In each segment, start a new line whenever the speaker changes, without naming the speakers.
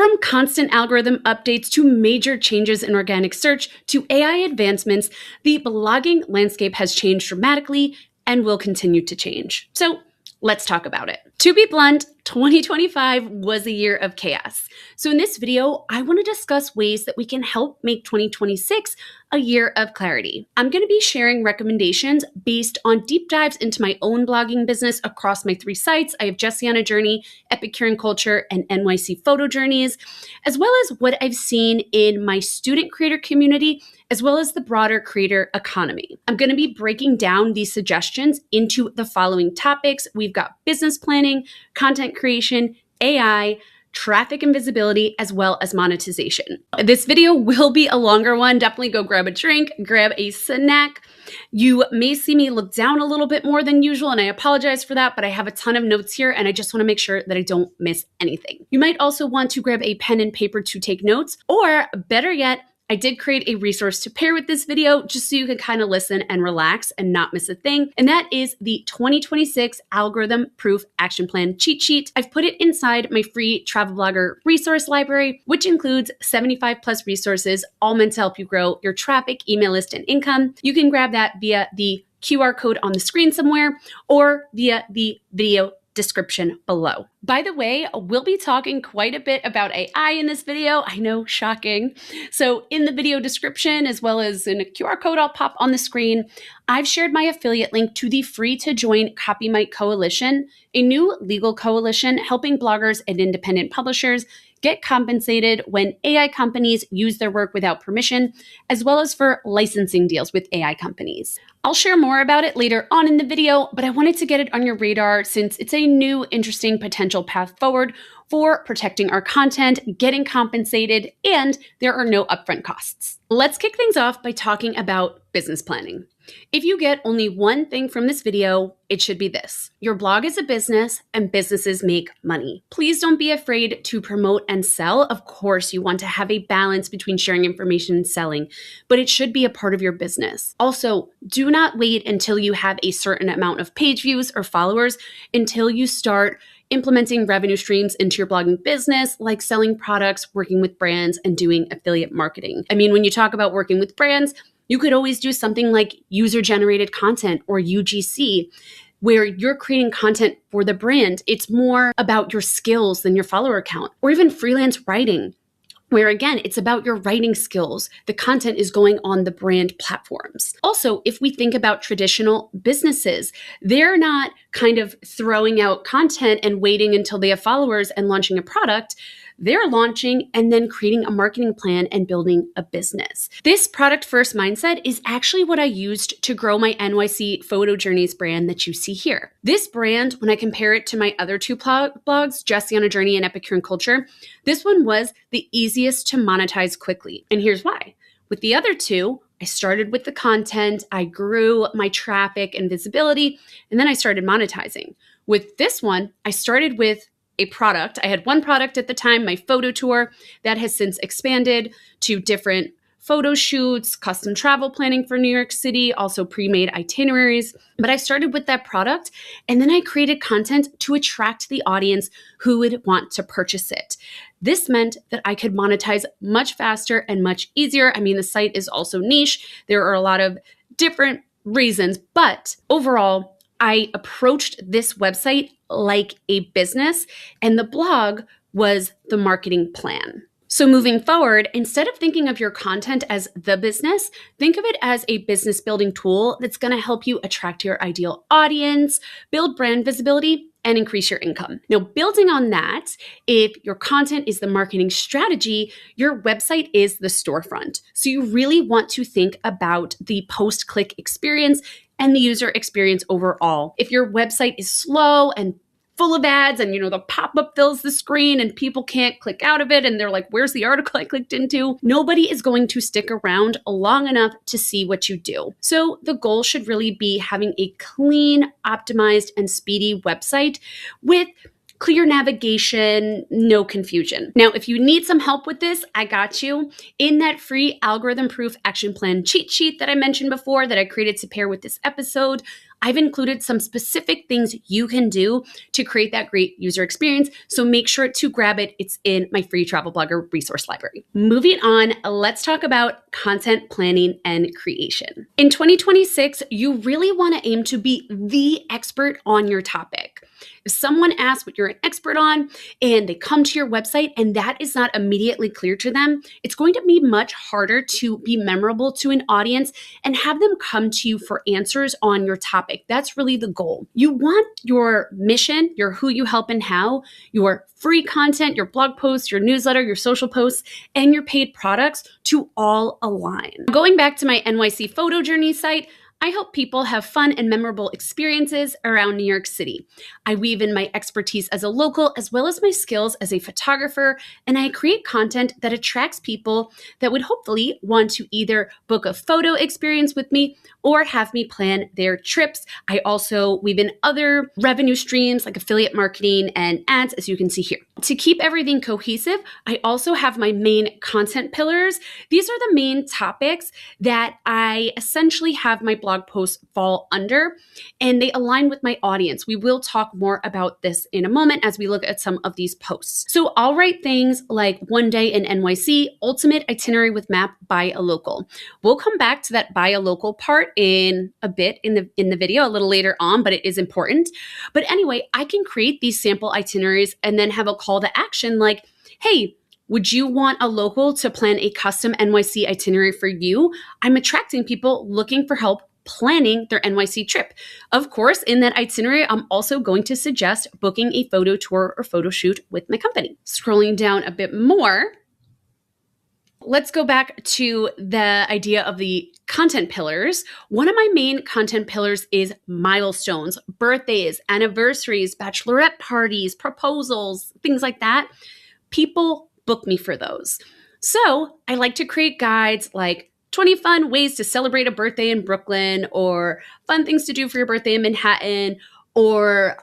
From constant algorithm updates to major changes in organic search to AI advancements, the blogging landscape has changed dramatically and will continue to change. So let's talk about it. To be blunt, 2025 was a year of chaos. So in this video, I want to discuss ways that we can help make 2026 a year of clarity. I'm going to be sharing recommendations based on deep dives into my own blogging business across my 3 sites. I have Jessie on a Journey, Epicurean Culture, and NYC Photo Journeys, as well as what I've seen in my student creator community, as well as the broader creator economy. I'm going to be breaking down these suggestions into the following topics. We've got business planning, content creation, AI, traffic and visibility, as well as monetization. This video will be a longer one. Definitely go grab a drink, grab a snack. You may see me look down a little bit more than usual, and I apologize for that, but I have a ton of notes here, and I just want to make sure that I don't miss anything. You might also want to grab a pen and paper to take notes, or better yet, I did create a resource to pair with this video just so you can kind of listen and relax and not miss a thing. And that is the 2026 Algorithm Proof Action Plan Cheat Sheet. I've put it inside my free travel blogger resource library, which includes 75 plus resources, all meant to help you grow your traffic, email list, and income. You can grab that via the QR code on the screen somewhere or via the video description below. By the way, we'll be talking quite a bit about AI in this video. I know, shocking. So in the video description, as well as in a QR code I'll pop on the screen, I've shared my affiliate link to the free to join CopyMe Coalition, a new legal coalition helping bloggers and independent publishers get compensated when AI companies use their work without permission, as well as for licensing deals with AI companies. I'll share more about it later on in the video, but I wanted to get it on your radar since it's a new, interesting potential path forward for protecting our content, getting compensated, and there are no upfront costs. Let's kick things off by talking about business planning. If you get only one thing from this video, it should be this: your blog is a business and businesses make money. Please don't be afraid to promote and sell. Of course, you want to have a balance between sharing information and selling, but it should be a part of your business. Also, do not wait until you have a certain amount of page views or followers until you start implementing revenue streams into your blogging business, like selling products, working with brands, and doing affiliate marketing. I mean, when you talk about working with brands, you could always do something like user-generated content or UGC, where you're creating content for the brand. It's more about your skills than your follower count, or even freelance writing, where again, it's about your writing skills. The content is going on the brand platforms. Also, if we think about traditional businesses, they're not kind of throwing out content and waiting until they have followers and launching a product. They're launching and then creating a marketing plan and building a business. This product first mindset is actually what I used to grow my NYC Photo Journeys brand that you see here. This brand, when I compare it to my other 2 blogs, Jessie on a Journey and Epicurean Culture, this one was the easiest to monetize quickly. And here's why. With the other 2, I started with the content, I grew my traffic and visibility, and then I started monetizing. With this one, I started with a product. I had one product at the time, my photo tour, that has since expanded to different photo shoots, custom travel planning for New York City, also pre-made itineraries. But I started with that product, and then I created content to attract the audience who would want to purchase it. This meant that I could monetize much faster and much easier. I mean, the site is also niche. There are a lot of different reasons, but overall, I approached this website like a business, and the blog was the marketing plan. So moving forward, instead of thinking of your content as the business, think of it as a business building tool that's going to help you attract your ideal audience, build brand visibility, and increase your income. Now, building on that, if your content is the marketing strategy, your website is the storefront. So you really want to think about the post-click experience and the user experience overall. If your website is slow and full of ads and the pop-up fills the screen and people can't click out of it and they're like, where's the article I clicked into? Nobody is going to stick around long enough to see what you do. So the goal should really be having a clean, optimized, and speedy website with clear navigation, no confusion. Now, if you need some help with this, I got you. In that free algorithm proof action plan cheat sheet that I mentioned before that I created to pair with this episode, I've included some specific things you can do to create that great user experience. So make sure to grab it. It's in my free travel blogger resource library. Moving on, let's talk about content planning and creation. In 2026, you really want to aim to be the expert on your topic. If someone asks what you're an expert on and they come to your website and that is not immediately clear to them, it's going to be much harder to be memorable to an audience and have them come to you for answers on your topic. That's really the goal. You want your mission, your who you help and how, your free content, your blog posts, your newsletter, your social posts, and your paid products to all align. Going back to my NYC photo journey site, I help people have fun and memorable experiences around New York City. I weave in my expertise as a local as well as my skills as a photographer, and I create content that attracts people that would hopefully want to either book a photo experience with me or have me plan their trips. I also weave in other revenue streams like affiliate marketing and ads, as you can see here. To keep everything cohesive, I also have my main content pillars. These are the main topics that I essentially have my blog posts fall under, and they align with my audience. We will talk more about this in a moment as we look at some of these posts. So I'll write things like one day in NYC, ultimate itinerary with map by a local. We'll come back to that by a local part in a bit in the video a little later on, but it is important. But anyway, I can create these sample itineraries and then have a call to action like, hey, would you want a local to plan a custom NYC itinerary for you? I'm attracting people looking for help planning their NYC trip. Of course, in that itinerary, I'm also going to suggest booking a photo tour or photo shoot with my company. Scrolling down a bit more, let's go back to the idea of the content pillars. One of my main content pillars is milestones, birthdays, anniversaries, bachelorette parties, proposals, things like that. People book me for those. So I like to create guides like 20 fun ways to celebrate a birthday in Brooklyn, or fun things to do for your birthday in Manhattan, or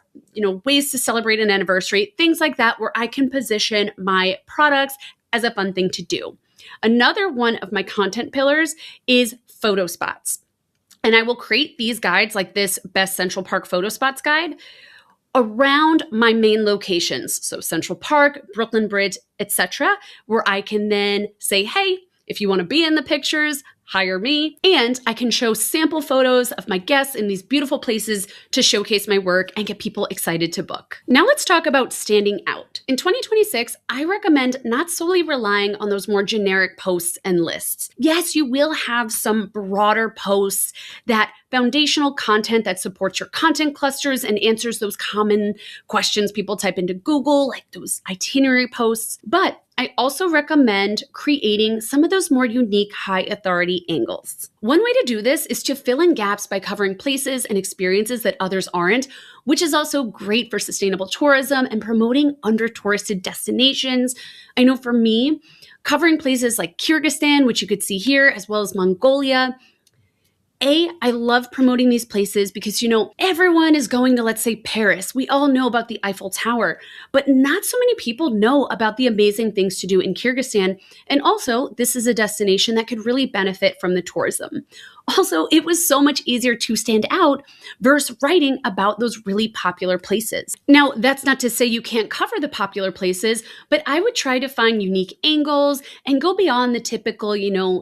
ways to celebrate an anniversary, things like that, where I can position my products as a fun thing to do. Another one of my content pillars is photo spots. And I will create these guides like this Best Central Park Photo Spots guide around my main locations. So Central Park, Brooklyn Bridge, etc., where I can then say, hey, if you want to be in the pictures, hire me. And I can show sample photos of my guests in these beautiful places to showcase my work and get people excited to book. Now let's talk about standing out. In 2026, I recommend not solely relying on those more generic posts and lists. Yes, you will have some broader posts, that foundational content that supports your content clusters and answers those common questions people type into Google, like those itinerary posts. But I also recommend creating some of those more unique high authority angles. One way to do this is to fill in gaps by covering places and experiences that others aren't, which is also great for sustainable tourism and promoting under-touristed destinations. I know for me, covering places like Kyrgyzstan, which you could see here, as well as Mongolia, I love promoting these places because, everyone is going to, let's say, Paris. We all know about the Eiffel Tower, but not so many people know about the amazing things to do in Kyrgyzstan. And also, this is a destination that could really benefit from the tourism. Also, it was so much easier to stand out versus writing about those really popular places. Now, that's not to say you can't cover the popular places, but I would try to find unique angles and go beyond the typical,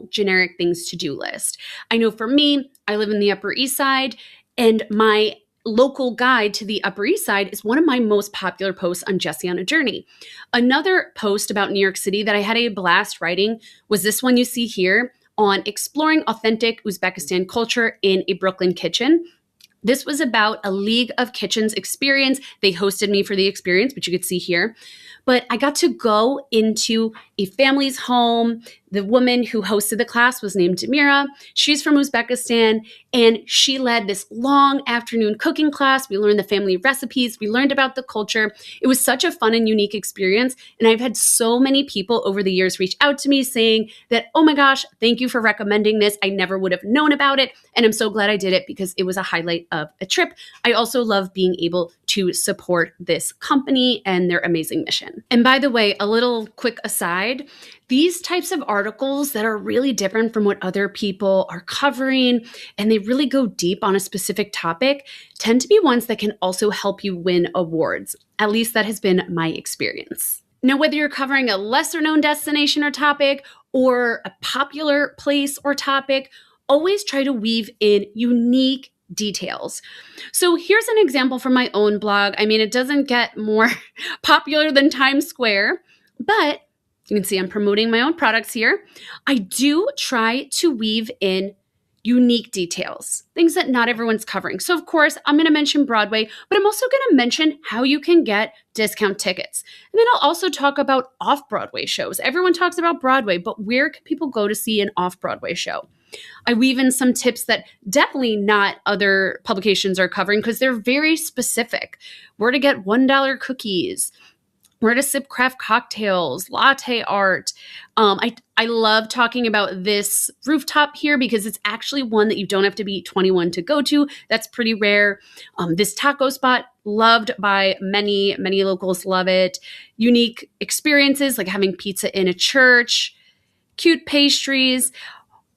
generic things to do list. I know for me, I live in the Upper East Side, and my local guide to the Upper East Side is one of my most popular posts on Jessie on a Journey. Another post about New York City that I had a blast writing was this one you see here, on exploring authentic Uzbekistan culture in a Brooklyn kitchen. This was about a League of Kitchens experience. They hosted me for the experience, which you could see here. But I got to go into a family's home. The woman who hosted the class was named Demira. She's from Uzbekistan, and she led this long afternoon cooking class. We learned the family recipes. We learned about the culture. It was such a fun and unique experience. And I've had so many people over the years reach out to me saying that, oh my gosh, thank you for recommending this. I never would have known about it. And I'm so glad I did it because it was a highlight of a trip. I also love being able to support this company and their amazing mission. person. And by the way, a little quick aside, these types of articles that are really different from what other people are covering and they really go deep on a specific topic tend to be ones that can also help you win awards. At least that has been my experience. Now, whether you're covering a lesser known destination or topic or a popular place or topic, always try to weave in unique details. So here's an example from my own blog. I mean, it doesn't get more popular than Times Square, but you can see I'm promoting my own products here. I do try to weave in unique details, things that not everyone's covering. So of course, I'm going to mention Broadway, but I'm also going to mention how you can get discount tickets. And then I'll also talk about off-Broadway shows. Everyone talks about Broadway, but where can people go to see an off-Broadway show? I weave in some tips that definitely not other publications are covering because they're very specific. Where to get $1 cookies, where to sip craft cocktails, latte art. I love talking about this rooftop here because it's actually one that you don't have to be 21 to go to. That's pretty rare. This taco spot, loved by many, many locals love it. Unique experiences like having pizza in a church, cute pastries.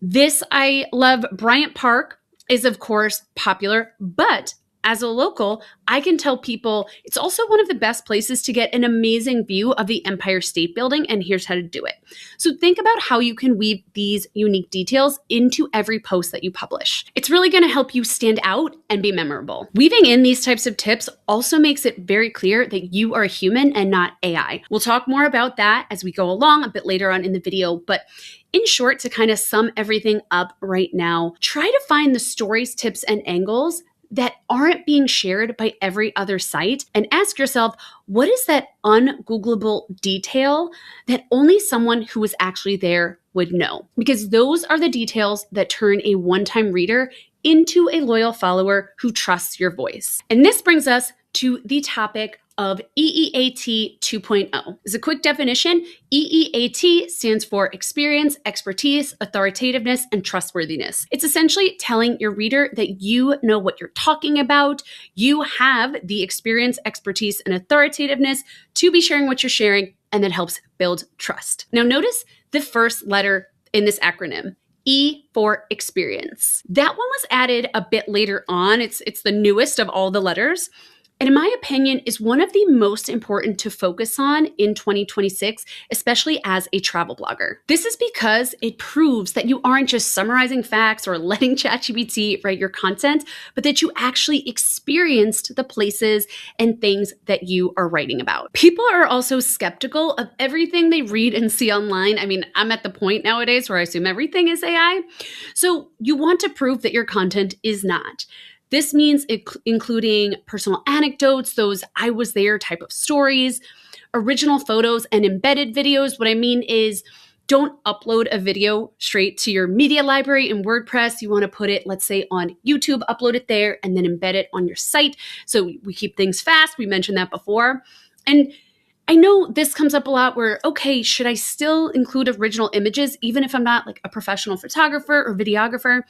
This I love. Bryant Park is, of course, popular, but as a local, I can tell people it's also one of the best places to get an amazing view of the Empire State Building, and here's how to do it. So think about how you can weave these unique details into every post that you publish. It's really going to help you stand out and be memorable. Weaving in these types of tips also makes it very clear that you are a human and not AI. We'll talk more about that as we go along a bit later on in the video, but in short, to kind of sum everything up right now, try to find the stories, tips, and angles that aren't being shared by every other site and ask yourself, what is that ungoogleable detail that only someone who was actually there would know? Because those are the details that turn a one-time reader into a loyal follower who trusts your voice. And this brings us to the topic of EEAT 2.0. As a quick definition, EEAT stands for experience, expertise, authoritativeness, and trustworthiness. It's essentially telling your reader that you know what you're talking about, you have the experience, expertise, and authoritativeness to be sharing what you're sharing, and that helps build trust. Now notice the first letter in this acronym. E for experience. That one was added a bit later on. It's the newest of all the letters. And in my opinion, is one of the most important to focus on in 2026, especially as a travel blogger. This is because it proves that you aren't just summarizing facts or letting ChatGPT write your content, but that you actually experienced the places and things that you are writing about. People are also skeptical of everything they read and see online. I mean, I'm at the point nowadays where I assume everything is AI. So you want to prove that your content is not. This means including personal anecdotes, those I was there type of stories, original photos, and embedded videos. What I mean is don't upload a video straight to your media library in WordPress. You want to put it, let's say, on YouTube, upload it there, and then embed it on your site. So we keep things fast. We mentioned that before. And I know this comes up a lot where, okay, should I still include original images even if I'm not like a professional photographer or videographer?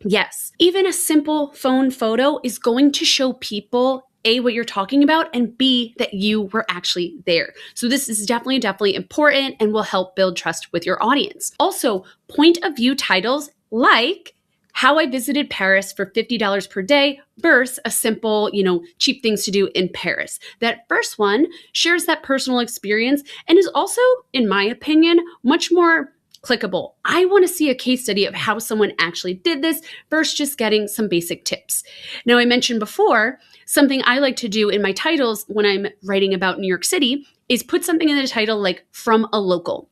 Yes, even a simple phone photo is going to show people A, what you're talking about, and B, that you were actually there. So this is definitely important and will help build trust with your audience. Also, point of view titles like how I visited Paris for $50 per day versus a simple, cheap things to do in Paris. That first one shares that personal experience and is also, in my opinion, much more clickable. I want to see a case study of how someone actually did this versus just getting some basic tips. Now, I mentioned before, something I like to do in my titles when I'm writing about New York City is put something in the title like from a local.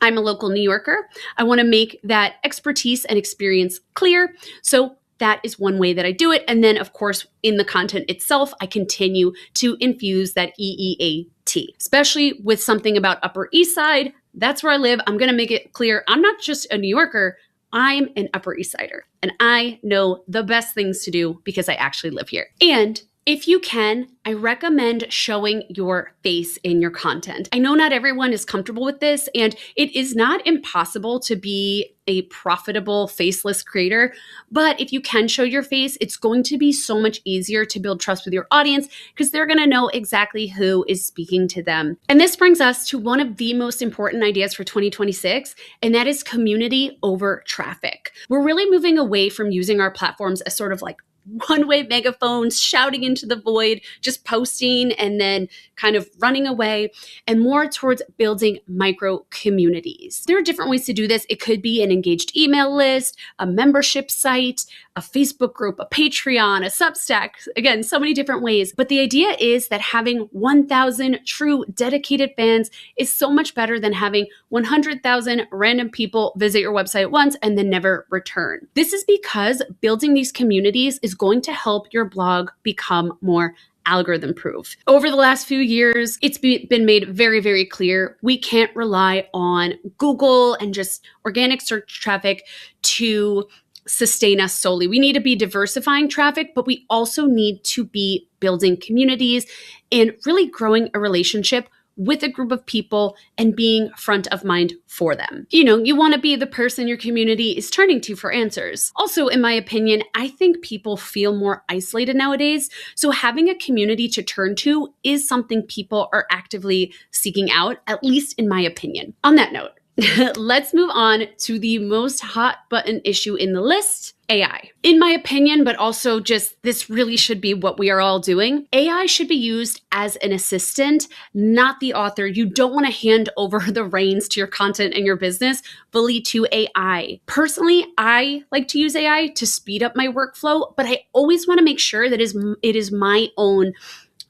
I'm a local New Yorker. I want to make that expertise and experience clear. So that is one way that I do it. And then, of course, in the content itself, I continue to infuse that EEAT, especially with something about Upper East Side. That's where I live. I'm going to make it clear I'm not just a New Yorker. I'm an Upper East Sider, and I know the best things to do because I actually live here. And If you can, I recommend showing your face in your content. I know not everyone is comfortable with this, and it is not impossible to be a profitable faceless creator, but if you can show your face, it's going to be so much easier to build trust with your audience because they're going to know exactly who is speaking to them. And this brings us to one of the most important ideas for 2026, and that is community over traffic. We're really moving away from using our platforms as sort of like one-way megaphones shouting into the void, just posting and then kind of running away, and more towards building micro communities. There are different ways to do this. It could be an engaged email list, a membership site, a Facebook group, a Patreon, a Substack. Again, so many different ways. But the idea is that having 1,000 true dedicated fans is so much better than having 100,000 random people visit your website once and then never return. This is because building these communities is going to help your blog become more algorithm proof. Over the last few years, it's been made very, very clear we can't rely on Google and just organic search traffic to sustain us solely. We need to be diversifying traffic, but we also need to be building communities and really growing a relationship with a group of people and being front of mind for them. You want to be the person your community is turning to for answers. Also, in my opinion, I think people feel more isolated nowadays. So having a community to turn to is something people are actively seeking out, at least in my opinion. On that note, let's move on to the most hot button issue in the list, AI. In my opinion, but also just this really should be what we are all doing. AI should be used as an assistant, not the author. You don't want to hand over the reins to your content and your business fully to AI. Personally, I like to use AI to speed up my workflow, but I always want to make sure that it is my own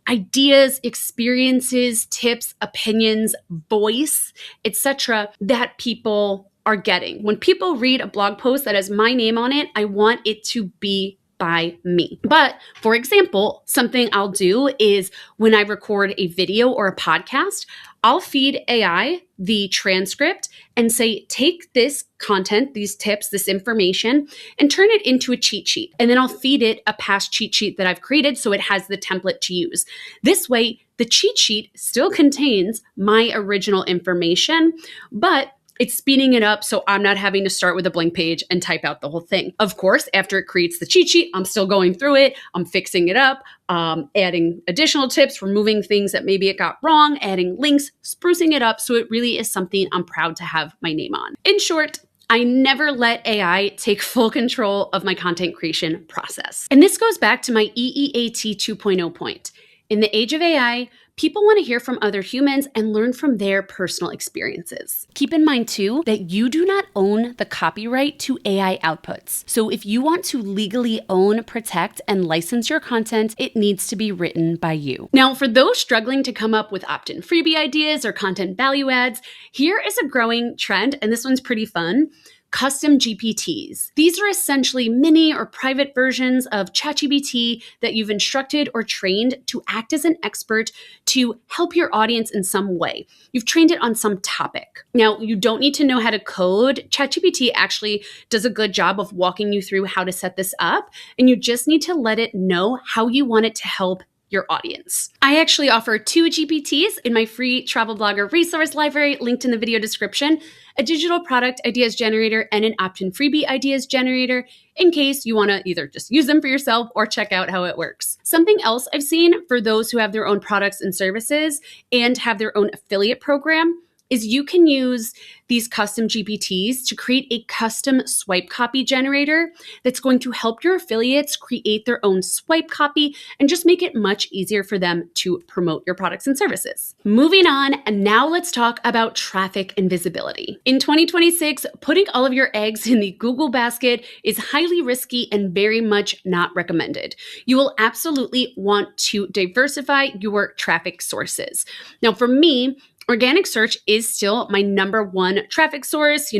ideas, experiences, tips, opinions, voice, etc. that people are getting. When people read a blog post that has my name on it, I want it to be by me. But for example, something I'll do is when I record a video or a podcast, I'll feed AI the transcript and say, take this content, these tips, this information, and turn it into a cheat sheet. And then I'll feed it a past cheat sheet that I've created so it has the template to use. This way, the cheat sheet still contains my original information, but it's speeding it up so I'm not having to start with a blank page and type out the whole thing. Of course, after it creates the cheat sheet, I'm still going through it. I'm fixing it up, adding additional tips, removing things that maybe it got wrong, adding links, sprucing it up so it really is something I'm proud to have my name on. In short, I never let AI take full control of my content creation process. And this goes back to my EEAT 2.0 point. In the age of AI, people want to hear from other humans and learn from their personal experiences. Keep in mind, too, that you do not own the copyright to AI outputs. So if you want to legally own, protect, and license your content, it needs to be written by you. Now, for those struggling to come up with opt-in freebie ideas or content value adds, here is a growing trend, and this one's pretty fun. Custom GPTs. These are essentially mini or private versions of ChatGPT that you've instructed or trained to act as an expert to help your audience in some way. You've trained it on some topic. Now, you don't need to know how to code. ChatGPT actually does a good job of walking you through how to set this up, and you just need to let it know how you want it to help your audience. I actually offer 2 GPTs in my free travel blogger resource library linked in the video description, a digital product ideas generator and an opt-in freebie ideas generator in case you want to either just use them for yourself or check out how it works. Something else I've seen for those who have their own products and services and have their own affiliate program is you can use these custom GPTs to create a custom swipe copy generator that's going to help your affiliates create their own swipe copy and just make it much easier for them to promote your products and services. Moving on, and now let's talk about traffic and visibility. In 2026, putting all of your eggs in the Google basket is highly risky and very much not recommended. You will absolutely want to diversify your traffic sources. Now, for me, organic search is still my number one traffic source,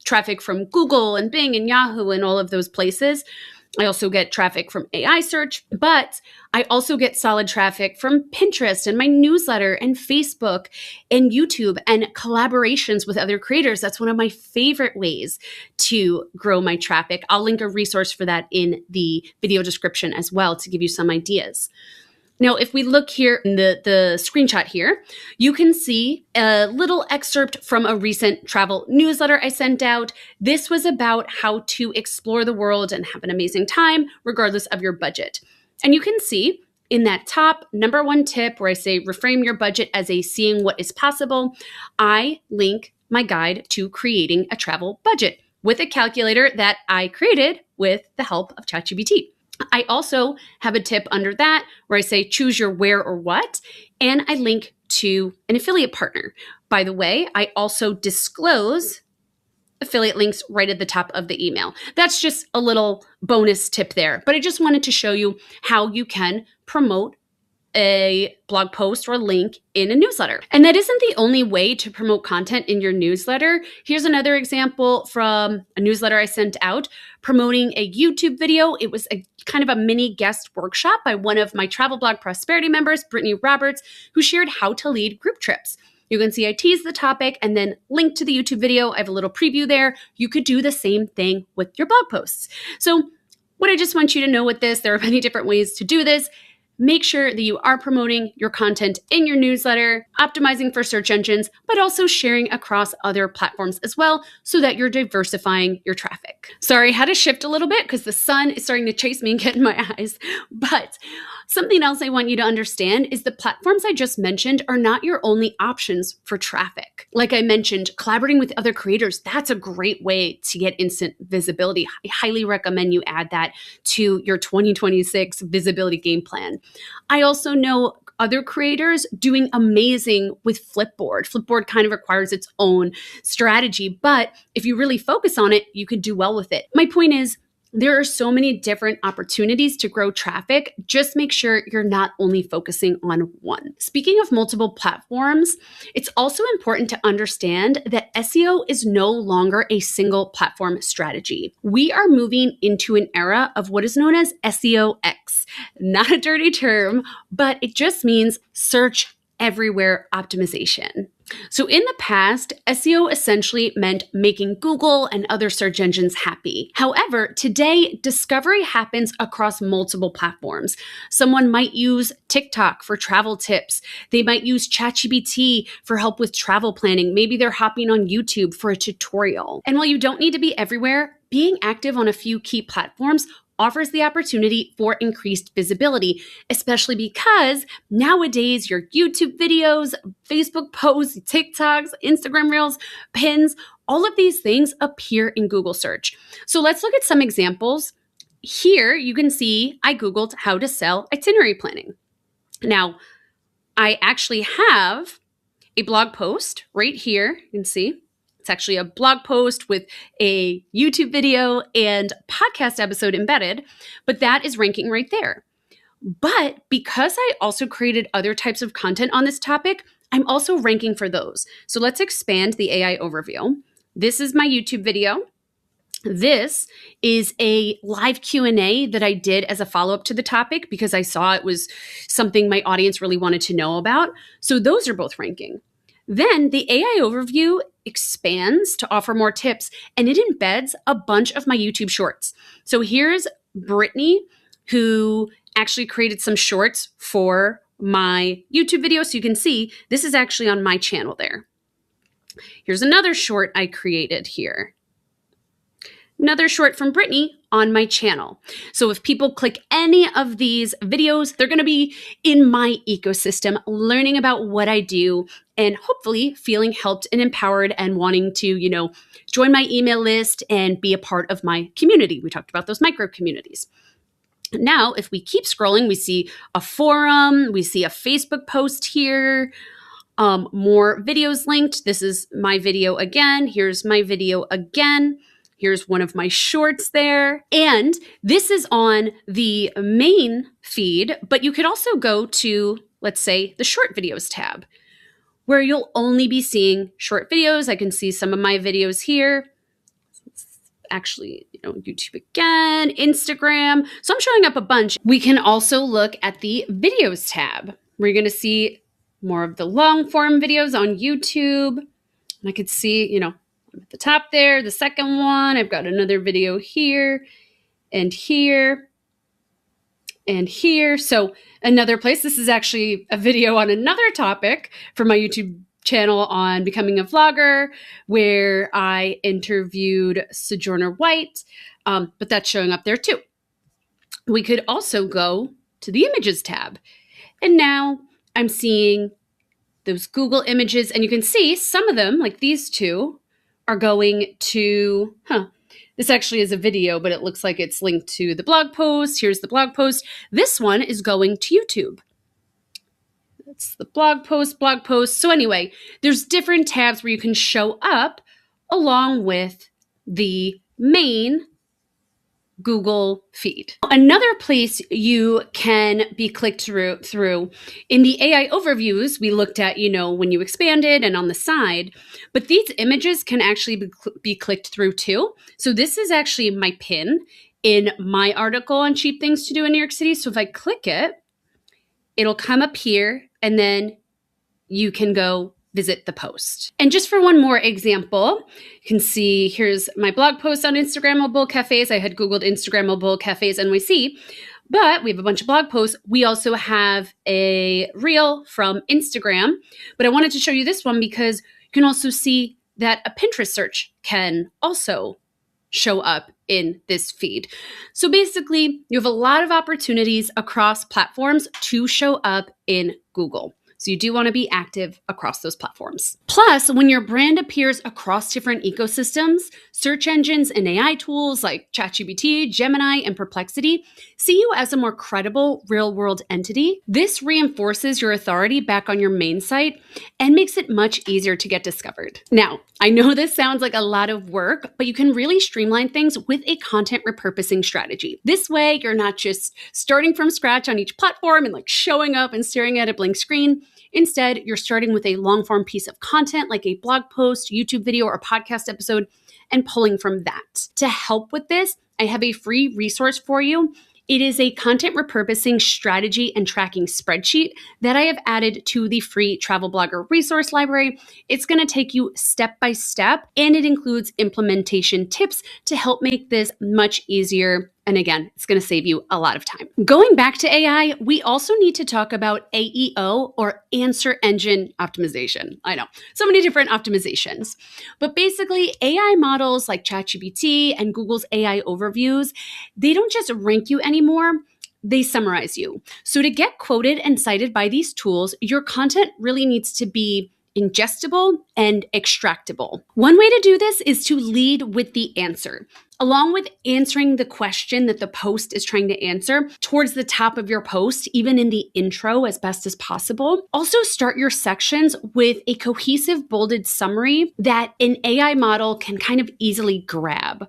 traffic from Google and Bing and Yahoo and all of those places. I also get traffic from AI search, but I also get solid traffic from Pinterest and my newsletter and Facebook and YouTube and collaborations with other creators. That's one of my favorite ways to grow my traffic. I'll link a resource for that in the video description as well to give you some ideas. Now, if we look here in the screenshot here, you can see a little excerpt from a recent travel newsletter I sent out. This was about how to explore the world and have an amazing time, regardless of your budget. And you can see in that top number one tip where I say reframe your budget as a seeing what is possible, I link my guide to creating a travel budget with a calculator that I created with the help of ChatGPT. I also have a tip under that where I say choose your where or what, and I link to an affiliate partner. By the way, I also disclose affiliate links right at the top of the email. That's just a little bonus tip there, but I just wanted to show you how you can promote a blog post or link in a newsletter. And that isn't the only way to promote content in your newsletter. Here's another example from a newsletter I sent out promoting a YouTube video. It was a kind of a mini guest workshop by one of my travel blog prosperity members, Brittany Roberts, who shared how to lead group trips. You can see I tease the topic and then link to the YouTube video. I have a little preview there. You could do the same thing with your blog posts. So what I just want you to know with this, there are many different ways to do this. Make sure that you are promoting your content in your newsletter, optimizing for search engines, but also sharing across other platforms as well so that you're diversifying your traffic. Sorry, I had to shift a little bit because the sun is starting to chase me and get in my eyes. But something else I want you to understand is the platforms I just mentioned are not your only options for traffic. Like I mentioned, collaborating with other creators, that's a great way to get instant visibility. I highly recommend you add that to your 2026 visibility game plan. I also know other creators doing amazing with Flipboard. Flipboard kind of requires its own strategy, but if you really focus on it, you could do well with it. My point is, there are so many different opportunities to grow traffic. Just make sure you're not only focusing on one. Speaking of multiple platforms, it's also important to understand that SEO is no longer a single platform strategy. We are moving into an era of what is known as SEOX. Not a dirty term, but it just means search everywhere optimization. So in the past, SEO essentially meant making Google and other search engines happy. However, today, discovery happens across multiple platforms. Someone might use TikTok for travel tips. They might use ChatGPT for help with travel planning. Maybe they're hopping on YouTube for a tutorial. And while you don't need to be everywhere, being active on a few key platforms offers the opportunity for increased visibility, especially because nowadays your YouTube videos, Facebook posts, TikToks, Instagram Reels, pins, all of these things appear in Google search. So let's look at some examples. Here you can see I Googled how to sell itinerary planning. Now, I actually have a blog post right here. You can see it's actually a blog post with a YouTube video and podcast episode embedded, but that is ranking right there. But because I also created other types of content on this topic, I'm also ranking for those. So let's expand the AI overview. This is my YouTube video. This is a live Q&A that I did as a follow-up to the topic because I saw it was something my audience really wanted to know about. So those are both ranking. Then the AI overview expands to offer more tips, and it embeds a bunch of my YouTube shorts. So here's Brittany, who actually created some shorts for my YouTube video. So you can see this is actually on my channel there. Here's another short I created here. Another short from Brittany on my channel. So if people click any of these videos, they're going to be in my ecosystem, learning about what I do and hopefully feeling helped and empowered and wanting to, join my email list and be a part of my community. We talked about those micro communities. Now, if we keep scrolling, we see a forum, we see a Facebook post here, more videos linked. This is my video again. Here's my video again. Here's one of my shorts there. And this is on the main feed, but you could also go to, let's say, the short videos tab, where you'll only be seeing short videos. I can see some of my videos here. Actually, YouTube again, Instagram. So I'm showing up a bunch. We can also look at the videos tab. We're going to see more of the long form videos on YouTube. And I could see, I'm at the top there, the second one. I've got another video here and here. and here. So another place, this is actually a video on another topic for my YouTube channel on becoming a vlogger, where I interviewed Sojourner White, but that's showing up there too. We could also go to the images tab. And now I'm seeing those Google images, and you can see some of them, like these two, are going to, this actually is a video, but it looks like it's linked to the blog post. Here's the blog post. This one is going to YouTube. That's the blog post. So anyway, there's different tabs where you can show up along with the main Google feed. Another place you can be clicked through in the AI overviews, we looked at, when you expanded and on the side, but these images can actually be clicked through too. So this is actually my pin in my article on cheap things to do in New York City. So if I click it, it'll come up here and then you can go visit the post. And just for one more example, you can see here's my blog post on Instagrammable cafes. I had Googled Instagrammable cafes NYC, but we have a bunch of blog posts. We also have a reel from Instagram, but I wanted to show you this one because you can also see that a Pinterest search can also show up in this feed. So basically, you have a lot of opportunities across platforms to show up in Google. So you do want to be active across those platforms. Plus, when your brand appears across different ecosystems, search engines and AI tools like ChatGPT, Gemini, and Perplexity see you as a more credible real-world entity. This reinforces your authority back on your main site and makes it much easier to get discovered. Now, I know this sounds like a lot of work, but you can really streamline things with a content repurposing strategy. This way, you're not just starting from scratch on each platform and showing up and staring at a blank screen. Instead, you're starting with a long-form piece of content like a blog post, YouTube video, or podcast episode and pulling from that. To help with this, I have a free resource for you. It is a content repurposing strategy and tracking spreadsheet that I have added to the free Travel Blogger resource library. It's going to take you step by step, and it includes implementation tips to help make this much easier. And again, it's going to save you a lot of time. Going back to AI, we also need to talk about AEO, or answer engine optimization. I know, so many different optimizations. But basically, AI models like ChatGPT and Google's AI overviews, they don't just rank you anymore, they summarize you. So to get quoted and cited by these tools, your content really needs to be ingestible and extractable. One way to do this is to lead with the answer, along with answering the question that the post is trying to answer towards the top of your post, even in the intro as best as possible. Also start your sections with a cohesive bolded summary that an AI model can kind of easily grab.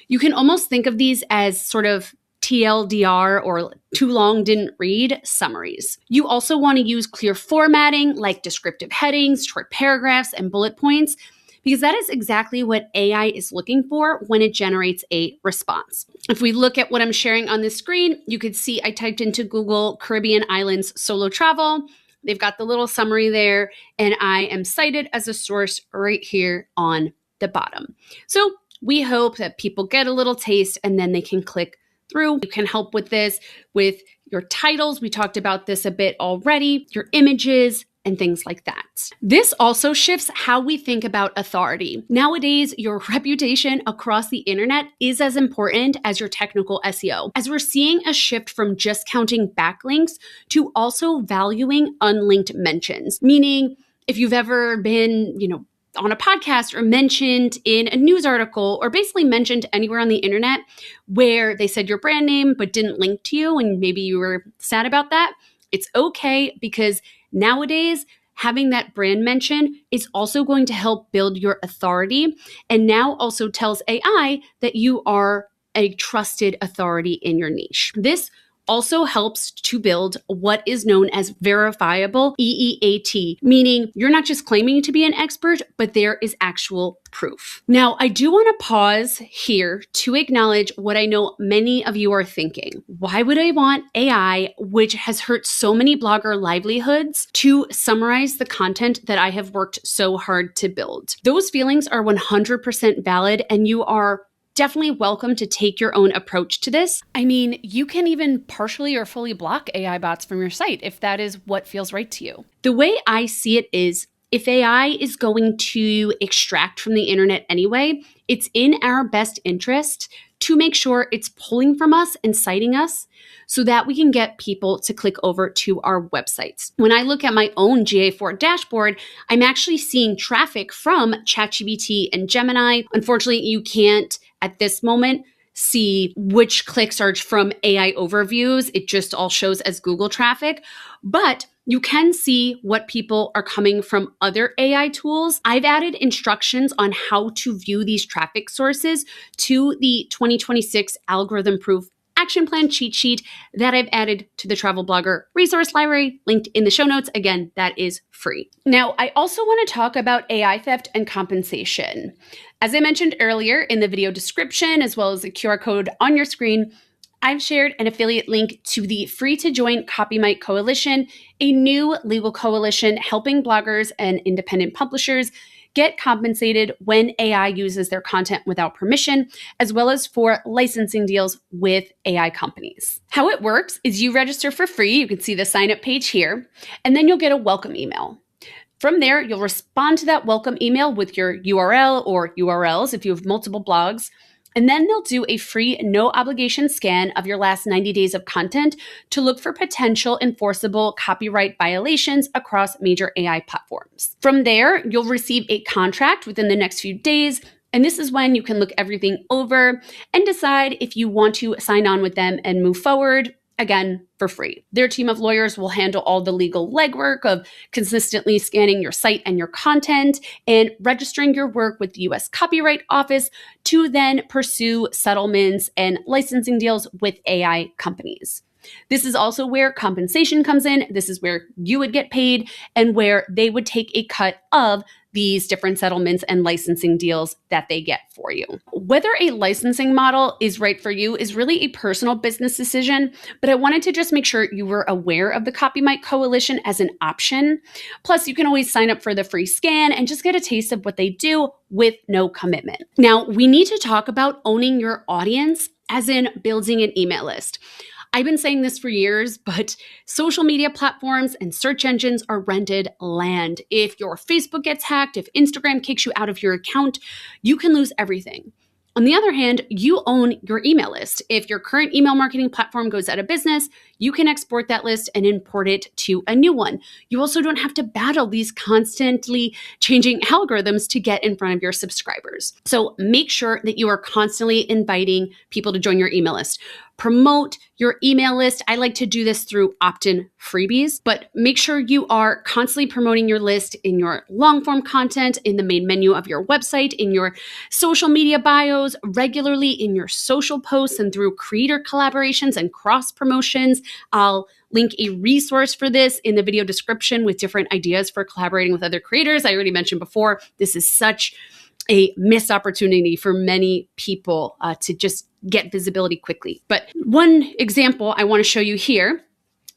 You can almost think of these as sort of TLDR, or too long didn't read summaries. You also want to use clear formatting like descriptive headings, short paragraphs, and bullet points, because that is exactly what AI is looking for when it generates a response. If we look at what I'm sharing on the screen, you could see I typed into Google Caribbean Islands solo travel. They've got the little summary there, and I am cited as a source right here on the bottom. So we hope that people get a little taste and then they can click through. You can help with this with your titles. We talked about this a bit already, your images, and things like that. This also shifts how we think about authority. Nowadays, your reputation across the internet is as important as your technical SEO, as we're seeing a shift from just counting backlinks to also valuing unlinked mentions. Meaning, if you've ever been, on a podcast or mentioned in a news article, or basically mentioned anywhere on the internet where they said your brand name but didn't link to you, and maybe you were sad about that, it's okay, because nowadays having that brand mention is also going to help build your authority, and now also tells AI that you are a trusted authority in your niche. This also helps to build what is known as verifiable EEAT, meaning you're not just claiming to be an expert, but there is actual proof. Now, I do want to pause here to acknowledge what I know many of you are thinking. Why would I want AI, which has hurt so many blogger livelihoods, to summarize the content that I have worked so hard to build? Those feelings are 100% valid, and you are definitely welcome to take your own approach to this. I mean, you can even partially or fully block AI bots from your site if that is what feels right to you. The way I see it is, if AI is going to extract from the internet anyway, it's in our best interest to make sure it's pulling from us and citing us so that we can get people to click over to our websites. When I look at my own GA4 dashboard, I'm actually seeing traffic from ChatGPT and Gemini. Unfortunately, you can't at this moment see which clicks are from AI overviews. It just all shows as Google traffic, but you can see what people are coming from other AI tools. I've added instructions on how to view these traffic sources to the 2026 algorithm proof action plan cheat sheet that I've added to the Travel Blogger resource library, linked in the show notes. Again, that is free. Now, I also want to talk about AI theft and compensation. As I mentioned earlier in the video description, as well as the QR code on your screen, I've shared an affiliate link to the free-to-join CopyMe Coalition, a new legal coalition helping bloggers and independent publishers get compensated when AI uses their content without permission, as well as for licensing deals with AI companies. How it works is you register for free. You can see the sign-up page here, and then you'll get a welcome email. From there, you'll respond to that welcome email with your URL or URLs if you have multiple blogs. And then they'll do a free, no obligation scan of your last 90 days of content to look for potential enforceable copyright violations across major AI platforms. From there, you'll receive a contract within the next few days. And this is when you can look everything over and decide if you want to sign on with them and move forward. Again, for free. Their team of lawyers will handle all the legal legwork of consistently scanning your site and your content and registering your work with the US Copyright Office to then pursue settlements and licensing deals with AI companies. This is also where compensation comes in. This is where you would get paid and where they would take a cut of these different settlements and licensing deals that they get for you. Whether a licensing model is right for you is really a personal business decision, but I wanted to just make sure you were aware of the CopyMe Coalition as an option. Plus, you can always sign up for the free scan and just get a taste of what they do with no commitment. Now, we need to talk about owning your audience, as in building an email list. I've been saying this for years, but social media platforms and search engines are rented land. If your Facebook gets hacked, if Instagram kicks you out of your account, you can lose everything. On the other hand, you own your email list. If your current email marketing platform goes out of business, you can export that list and import it to a new one. You also don't have to battle these constantly changing algorithms to get in front of your subscribers. So make sure that you are constantly inviting people to join your email list. Promote your email list. I like to do this through opt-in freebies, but make sure you are constantly promoting your list in your long-form content, in the main menu of your website, in your social media bios, regularly in your social posts, and through creator collaborations and cross-promotions. I'll link a resource for this in the video description with different ideas for collaborating with other creators. I already mentioned before, this is such a missed opportunity for many people to just get visibility quickly. But one example I want to show you here,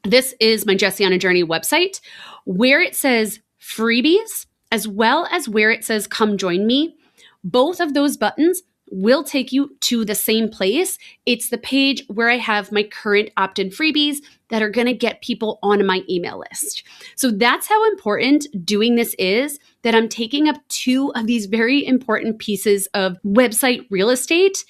this is my Jessie on a Journey website, where it says freebies, as well as where it says come join me. Both of those buttons will take you to the same place. It's the page where I have my current opt-in freebies that are going to get people on my email list. So that's how important doing this is, that I'm taking up two of these very important pieces of website real estate.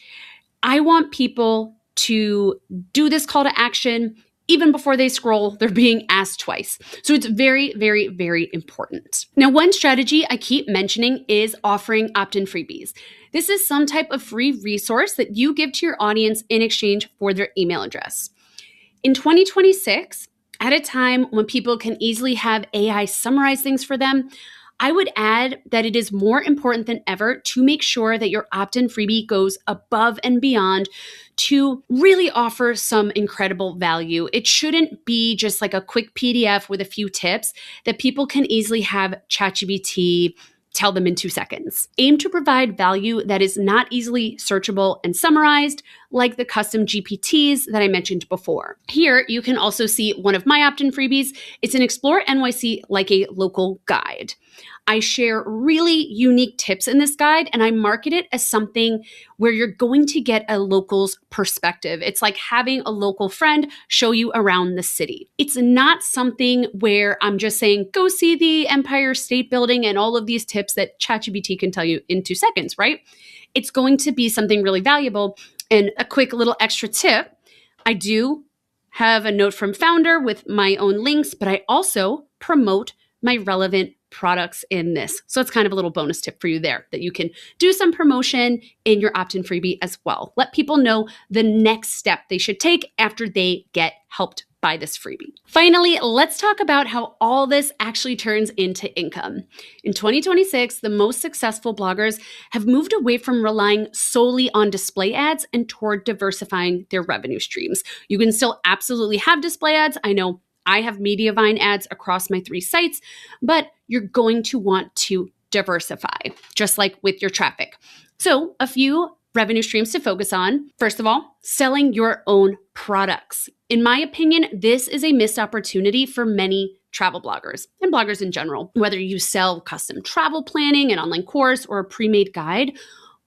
I want people to do this call to action. Even before they scroll, they're being asked twice. So it's very, very, very important. Now, one strategy I keep mentioning is offering opt-in freebies. This is some type of free resource that you give to your audience in exchange for their email address. In 2026, at a time when people can easily have AI summarize things for them, I would add that it is more important than ever to make sure that your opt-in freebie goes above and beyond to really offer some incredible value. It shouldn't be just like a quick PDF with a few tips that people can easily have ChatGPT tell them in 2 seconds. Aim to provide value that is not easily searchable and summarized, like the custom GPTs that I mentioned before. Here, you can also see one of my opt-in freebies. It's an Explore NYC like a local guide. I share really unique tips in this guide, and I market it as something where you're going to get a local's perspective. It's like having a local friend show you around the city. It's not something where I'm just saying, go see the Empire State Building and all of these tips that ChatGPT can tell you in 2 seconds, right? It's going to be something really valuable. And a quick little extra tip, I do have a note from founder with my own links, but I also promote my relevant products in this. So it's kind of a little bonus tip for you there that you can do some promotion in your opt-in freebie as well. Let people know the next step they should take after they get helped by this freebie. Finally, let's talk about how all this actually turns into income. In 2026, the most successful bloggers have moved away from relying solely on display ads and toward diversifying their revenue streams. You can still absolutely have display ads. I know I have Mediavine ads across my 3 sites, but you're going to want to diversify, just like with your traffic. So a few revenue streams to focus on. First of all, selling your own products. In my opinion, this is a missed opportunity for many travel bloggers and bloggers in general. Whether you sell custom travel planning, an online course, or a pre-made guide,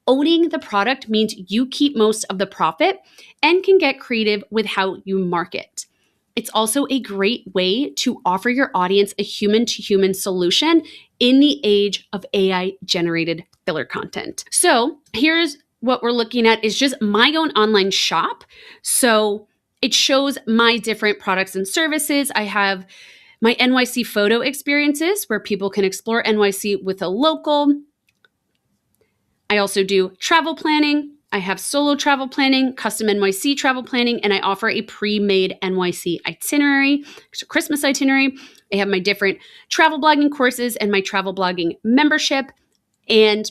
owning the product means you keep most of the profit and can get creative with how you market. It's also a great way to offer your audience a human-to-human solution in the age of AI-generated filler content. So here's what we're looking at is just my own online shop. So it shows my different products and services. I have my NYC photo experiences where people can explore NYC with a local. I also do travel planning. I have solo travel planning, custom NYC travel planning, and I offer a pre-made NYC itinerary, so Christmas itinerary. I have my different travel blogging courses and my travel blogging membership. And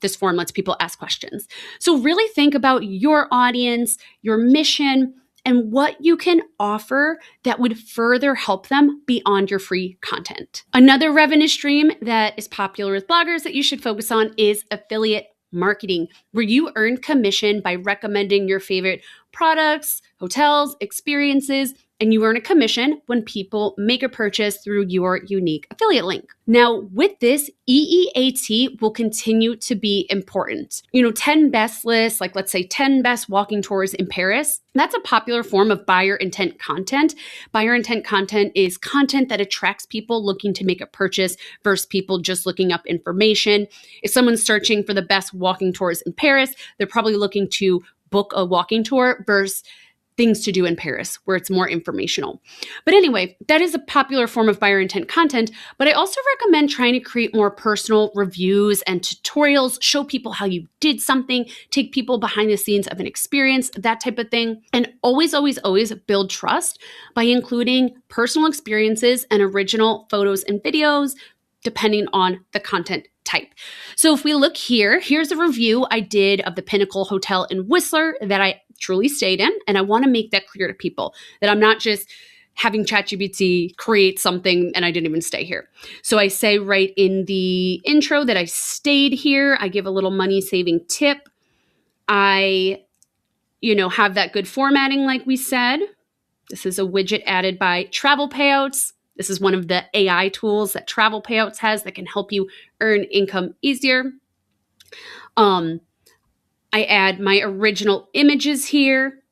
this form lets people ask questions. So really think about your audience, your mission, and what you can offer that would further help them beyond your free content. Another revenue stream that is popular with bloggers that you should focus on is affiliate marketing, where you earn commission by recommending your favorite products, hotels, experiences, and you earn a commission when people make a purchase through your unique affiliate link. Now, with this, EEAT will continue to be important. 10 best lists, like let's say 10 best walking tours in Paris, that's a popular form of buyer intent content. Buyer intent content is content that attracts people looking to make a purchase versus people just looking up information. If someone's searching for the best walking tours in Paris, they're probably looking to book a walking tour versus things to do in Paris, where it's more informational. But anyway, that is a popular form of buyer intent content, but I also recommend trying to create more personal reviews and tutorials, show people how you did something, take people behind the scenes of an experience, that type of thing. And always, always, always build trust by including personal experiences and original photos and videos, depending on the content type. So if we look here, here's a review I did of the Pinnacle Hotel in Whistler that I truly stayed in. And I want to make that clear to people that I'm not just having ChatGPT create something and I didn't even stay here. So I say right in the intro that I stayed here. I give a little money saving tip. I, have that good formatting like we said. This is a widget added by Travel Payouts. This is one of the AI tools that Travel Payouts has that can help you earn income easier. I add my original images here.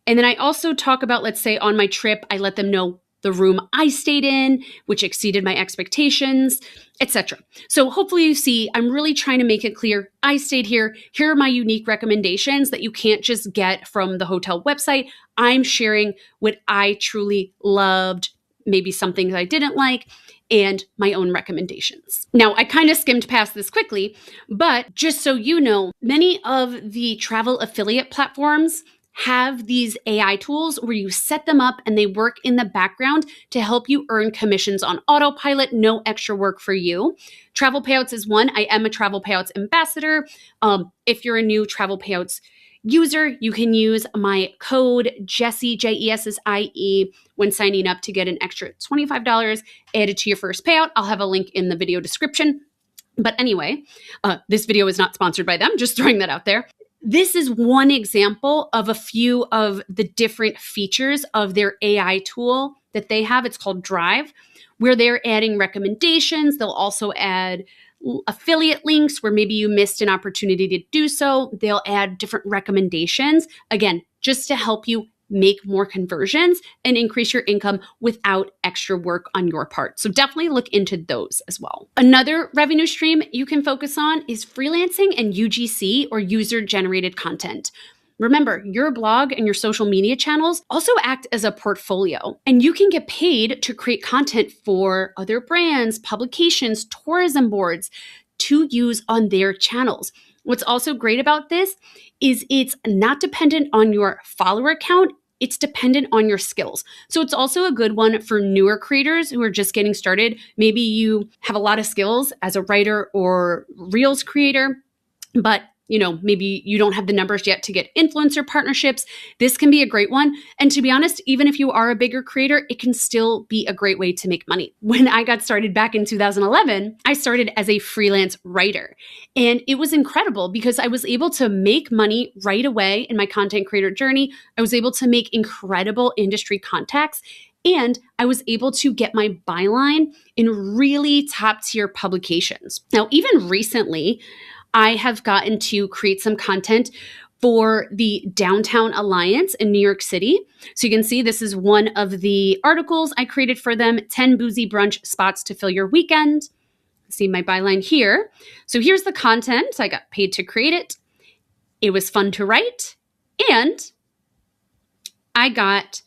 And then I also talk about, let's say on my trip, I let them know the room I stayed in, which exceeded my expectations, etc. So hopefully you see, I'm really trying to make it clear. I stayed here. Here are my unique recommendations that you can't just get from the hotel website. I'm sharing what I truly loved, maybe something that I didn't like, and my own recommendations. Now, I kind of skimmed past this quickly, but just so you know, many of the travel affiliate platforms have these AI tools where you set them up and they work in the background to help you earn commissions on autopilot, no extra work for you. Travel Payouts is one. I am a Travel Payouts ambassador. If you're a new Travel Payouts user, you can use my code Jessie, Jessie, when signing up to get an extra $25 added to your first payout. I'll have a link in the video description. But anyway, this video is not sponsored by them, just throwing that out there. This is one example of a few of the different features of their AI tool that they have. It's called Drive, where they're adding recommendations. They'll also add affiliate links where maybe you missed an opportunity to do so. They'll add different recommendations, again, just to help you make more conversions and increase your income without extra work on your part. So definitely look into those as well. Another revenue stream you can focus on is freelancing and UGC, or user-generated content. Remember, your blog and your social media channels also act as a portfolio, and you can get paid to create content for other brands, publications, tourism boards to use on their channels. What's also great about this is it's not dependent on your follower count. It's dependent on your skills. So it's also a good one for newer creators who are just getting started. Maybe you have a lot of skills as a writer or Reels creator, but maybe you don't have the numbers yet to get influencer partnerships. This can be a great one. And to be honest, even if you are a bigger creator, it can still be a great way to make money. When I got started back in 2011, I started as a freelance writer. And it was incredible because I was able to make money right away in my content creator journey. I was able to make incredible industry contacts. And I was able to get my byline in really top tier publications. Now, even recently, I have gotten to create some content for the Downtown Alliance in New York City. So you can see this is one of the articles I created for them, 10 boozy brunch spots to fill your weekend. See my byline here. So here's the content. I got paid to create it. It was fun to write. And I got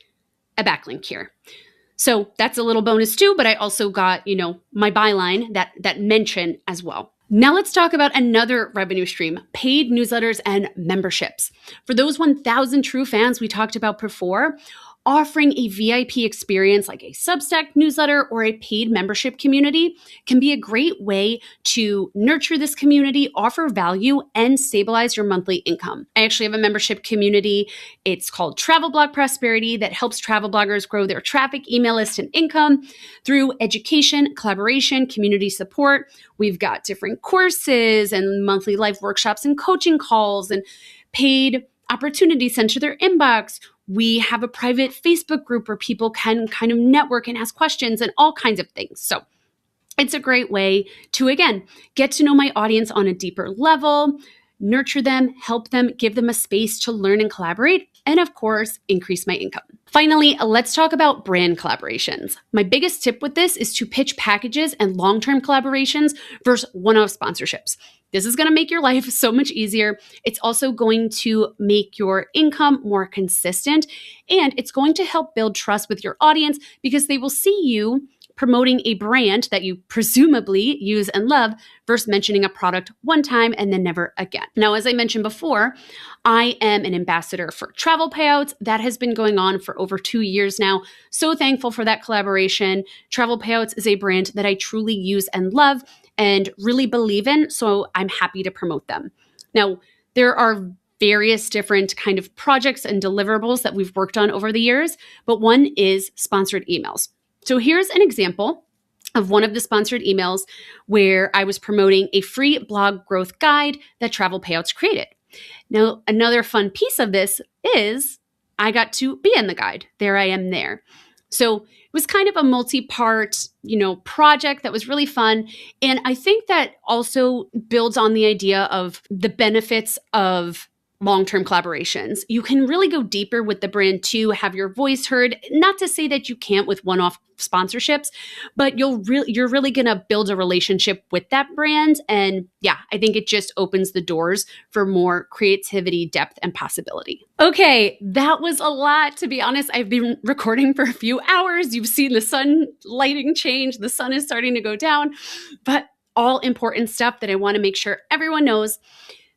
a backlink here. So that's a little bonus too, but I also got, my byline, that mention as well. Now let's talk about another revenue stream, paid newsletters and memberships. For those 1,000 true fans we talked about before, offering a VIP experience like a Substack newsletter or a paid membership community can be a great way to nurture this community, offer value, and stabilize your monthly income. I actually have a membership community. It's called Travel Blog Prosperity that helps travel bloggers grow their traffic, email list, and income through education, collaboration, community support. We've got different courses and monthly live workshops and coaching calls and paid opportunities sent to their inbox. We have a private Facebook group where people can kind of network and ask questions and all kinds of things. So it's a great way to, again, get to know my audience on a deeper level, nurture them, help them, give them a space to learn and collaborate, and of course, increase my income. Finally, let's talk about brand collaborations. My biggest tip with this is to pitch packages and long-term collaborations versus one-off sponsorships. This is going to make your life so much easier. It's also going to make your income more consistent, and it's going to help build trust with your audience because they will see you promoting a brand that you presumably use and love versus mentioning a product one time and then never again. Now, as I mentioned before, I am an ambassador for Travel Payouts. That has been going on for over 2 years now. So thankful for that collaboration. Travel Payouts is a brand that I truly use and love and really believe in, so I'm happy to promote them. Now, there are various different kind of projects and deliverables that we've worked on over the years, but one is sponsored emails. So here's an example of one of the sponsored emails where I was promoting a free blog growth guide that Travel Payouts created. Now, another fun piece of this is I got to be in the guide. There I am there. So it was kind of a multi-part, project that was really fun. And I think that also builds on the idea of the benefits of long-term collaborations. You can really go deeper with the brand too, have your voice heard. Not to say that you can't with one-off sponsorships, but you're really going to build a relationship with that brand. And yeah, I think it just opens the doors for more creativity, depth, and possibility. Okay, that was a lot. To be honest, I've been recording for a few hours. You've seen the sun lighting change. The sun is starting to go down, but all important stuff that I want to make sure everyone knows.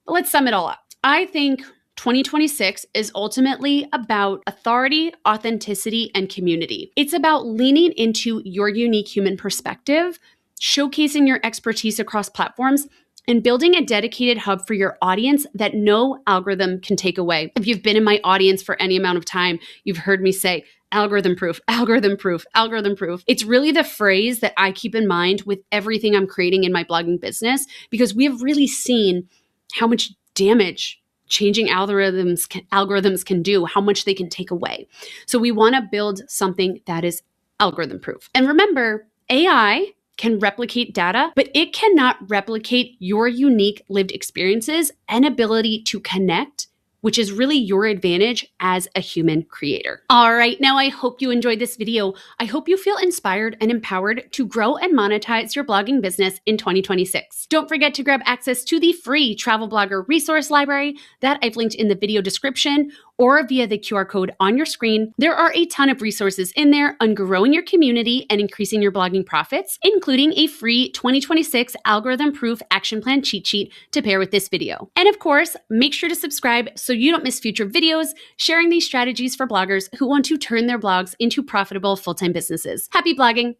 But let's sum it all up. I think 2026 is ultimately about authority, authenticity, and community. It's about leaning into your unique human perspective, showcasing your expertise across platforms, and building a dedicated hub for your audience that no algorithm can take away. If you've been in my audience for any amount of time, you've heard me say, algorithm proof, algorithm proof, algorithm proof. It's really the phrase that I keep in mind with everything I'm creating in my blogging business, because we have really seen how much damage changing algorithms can do, how much they can take away. So we want to build something that is algorithm proof. And remember, AI can replicate data, but it cannot replicate your unique lived experiences and ability to connect, which is really your advantage as a human creator. All right, now I hope you enjoyed this video. I hope you feel inspired and empowered to grow and monetize your blogging business in 2026. Don't forget to grab access to the free Travel Blogger resource library that I've linked in the video description or via the QR code on your screen. There are a ton of resources in there on growing your community and increasing your blogging profits, including a free 2026 algorithm-proof action plan cheat sheet to pair with this video. And of course, make sure to subscribe so you don't miss future videos sharing these strategies for bloggers who want to turn their blogs into profitable full-time businesses. Happy blogging!